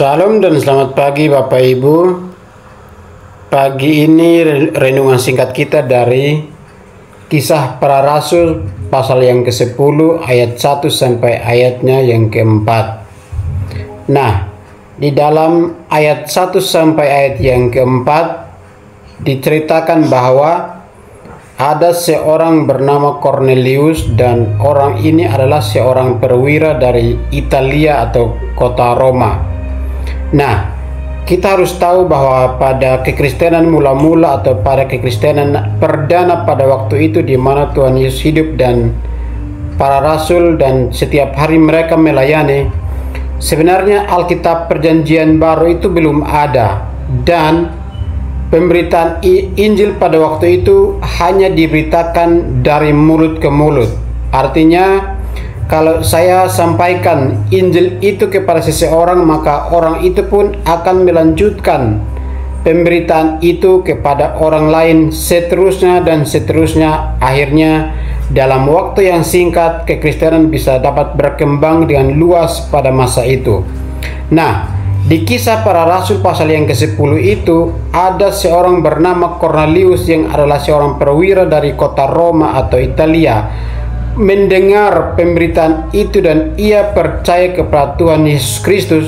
Salam dan selamat pagi Bapak Ibu. Pagi ini renungan singkat kita dari Kisah Para Rasul pasal yang ke-10 ayat 1 sampai ayatnya yang ke-4. Nah, di dalam ayat 1 sampai ayat yang ke-4 diceritakan bahwa ada seorang bernama Cornelius dan orang ini adalah seorang perwira dari Italia atau kota Roma. Nah, kita harus tahu bahwa pada kekristenan mula-mula atau pada kekristenan perdana pada waktu itu di mana Tuhan Yesus hidup dan para rasul dan setiap hari mereka melayani, sebenarnya Alkitab Perjanjian Baru itu belum ada dan pemberitaan Injil pada waktu itu hanya diberitakan dari mulut ke mulut. Artinya, kalau saya sampaikan Injil itu kepada seseorang, maka orang itu pun akan melanjutkan pemberitaan itu kepada orang lain, seterusnya dan seterusnya. Akhirnya dalam waktu yang singkat kekristenan bisa dapat berkembang dengan luas pada masa itu. Nah, di Kisah Para Rasul pasal yang ke-10 itu ada seorang bernama Cornelius yang adalah seorang perwira dari kota Roma atau Italia, mendengar pemberitaan itu dan ia percaya kepada Tuhan Yesus Kristus,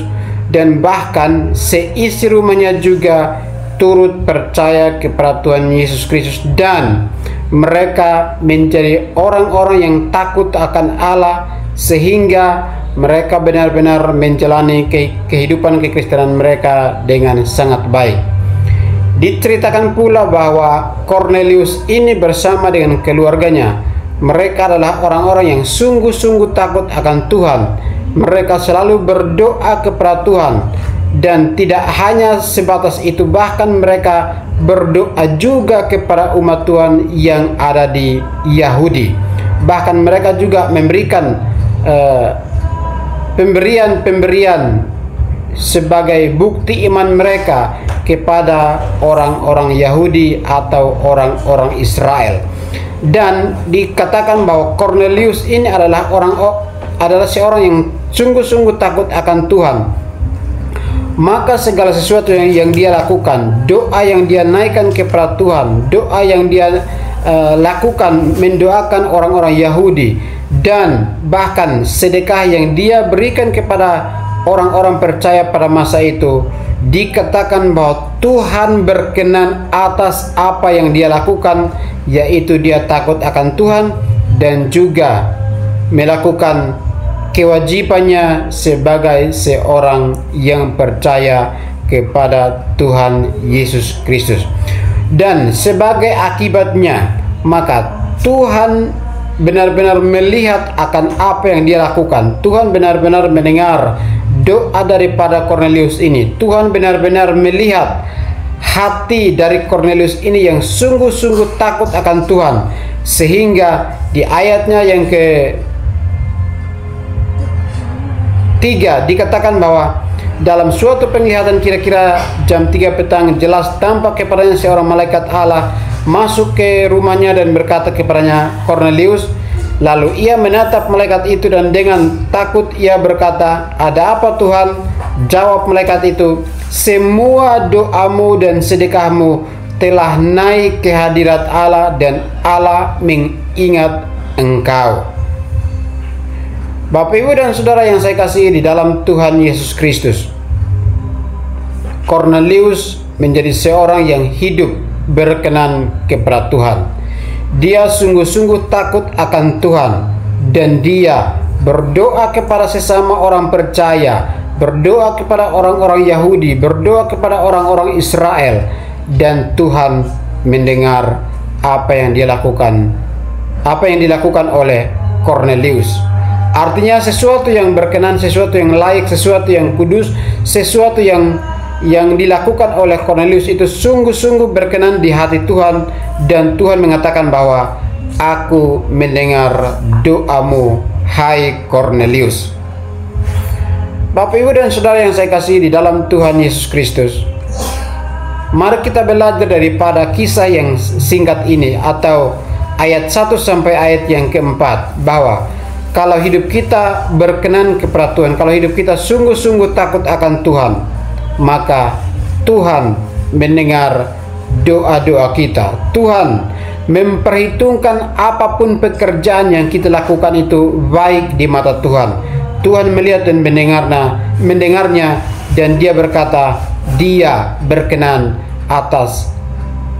dan bahkan seisi rumahnya juga turut percaya kepada Tuhan Yesus Kristus, dan mereka menjadi orang-orang yang takut akan Allah sehingga mereka benar-benar menjalani kehidupan kekristenan mereka dengan sangat baik. Diceritakan pula bahwa Cornelius ini bersama dengan keluarganya, mereka adalah orang-orang yang sungguh-sungguh takut akan Tuhan. Mereka selalu berdoa kepada Tuhan, dan tidak hanya sebatas itu, bahkan mereka berdoa juga kepada umat Tuhan yang ada di Yahudi. Bahkan mereka juga memberikan pemberian-pemberian sebagai bukti iman mereka kepada orang-orang Yahudi atau orang-orang Israel. Dan dikatakan bahwa Cornelius ini adalah seorang yang sungguh-sungguh takut akan Tuhan. Maka segala sesuatu yang dia lakukan, doa yang dia naikkan kepada Tuhan, doa yang dia lakukan mendoakan orang-orang Yahudi, dan bahkan sedekah yang dia berikan kepada orang-orang percaya pada masa itu, dikatakan bahwa Tuhan berkenan atas apa yang dia lakukan, yaitu dia takut akan Tuhan dan juga melakukan kewajibannya sebagai seorang yang percaya kepada Tuhan Yesus Kristus. Dan sebagai akibatnya, maka Tuhan benar-benar melihat akan apa yang dia lakukan. Tuhan benar-benar mendengar doa daripada Cornelius ini. Tuhan benar-benar melihat hati dari Cornelius ini yang sungguh-sungguh takut akan Tuhan, sehingga di ayatnya yang ke-3 dikatakan bahwa dalam suatu penglihatan kira-kira jam 3 petang, jelas tampak kepadanya seorang malaikat Allah masuk ke rumahnya dan berkata kepadanya, Cornelius. Lalu ia menatap malaikat itu dan dengan takut ia berkata, ada apa Tuhan? Jawab malaikat itu, semua doamu dan sedekahmu telah naik ke hadirat Allah dan Allah mengingat engkau. Bapak, Ibu, dan Saudara yang saya kasihi di dalam Tuhan Yesus Kristus, Cornelius menjadi seorang yang hidup berkenan kepada Tuhan. Dia sungguh-sungguh takut akan Tuhan, dan dia berdoa kepada sesama orang percaya, berdoa kepada orang-orang Yahudi, berdoa kepada orang-orang Israel, dan Tuhan mendengar apa yang dia lakukan, apa yang dilakukan oleh Cornelius. Artinya sesuatu yang berkenan, sesuatu yang layak, sesuatu yang kudus, sesuatu yang dilakukan oleh Cornelius itu sungguh-sungguh berkenan di hati Tuhan, dan Tuhan mengatakan bahwa aku mendengar doamu, hai Cornelius. Bapak, Ibu, dan Saudara yang saya kasihi di dalam Tuhan Yesus Kristus, mari kita belajar daripada kisah yang singkat ini atau ayat 1 sampai ayat yang ke-4, bahwa kalau hidup kita berkenan kepada Tuhan, kalau hidup kita sungguh-sungguh takut akan Tuhan, maka Tuhan mendengar doa-doa kita. Tuhan memperhitungkan apapun pekerjaan yang kita lakukan itu baik di mata Tuhan. Tuhan melihat dan mendengarnya, dan Dia berkata, Dia berkenan atas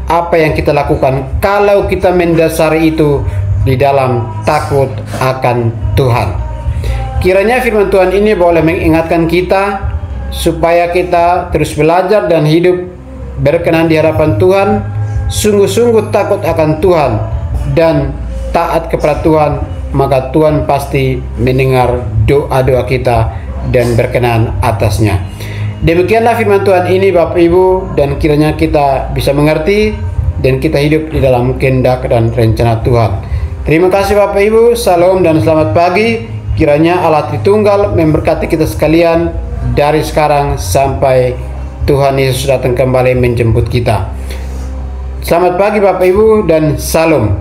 apa yang kita lakukan kalau kita mendasari itu di dalam takut akan Tuhan. Kiranya firman Tuhan ini boleh mengingatkan kita supaya kita terus belajar dan hidup berkenan di hadapan Tuhan, sungguh-sungguh takut akan Tuhan dan taat kepada Tuhan, maka Tuhan pasti mendengar doa-doa kita dan berkenan atasnya. Demikianlah firman Tuhan ini Bapak Ibu, dan kiranya kita bisa mengerti dan kita hidup di dalam kehendak dan rencana Tuhan. Terima kasih Bapak Ibu, salam dan selamat pagi. Kiranya Allah Tritunggal memberkati kita sekalian dari sekarang sampai Tuhan Yesus datang kembali menjemput kita. Selamat pagi Bapak Ibu dan salam.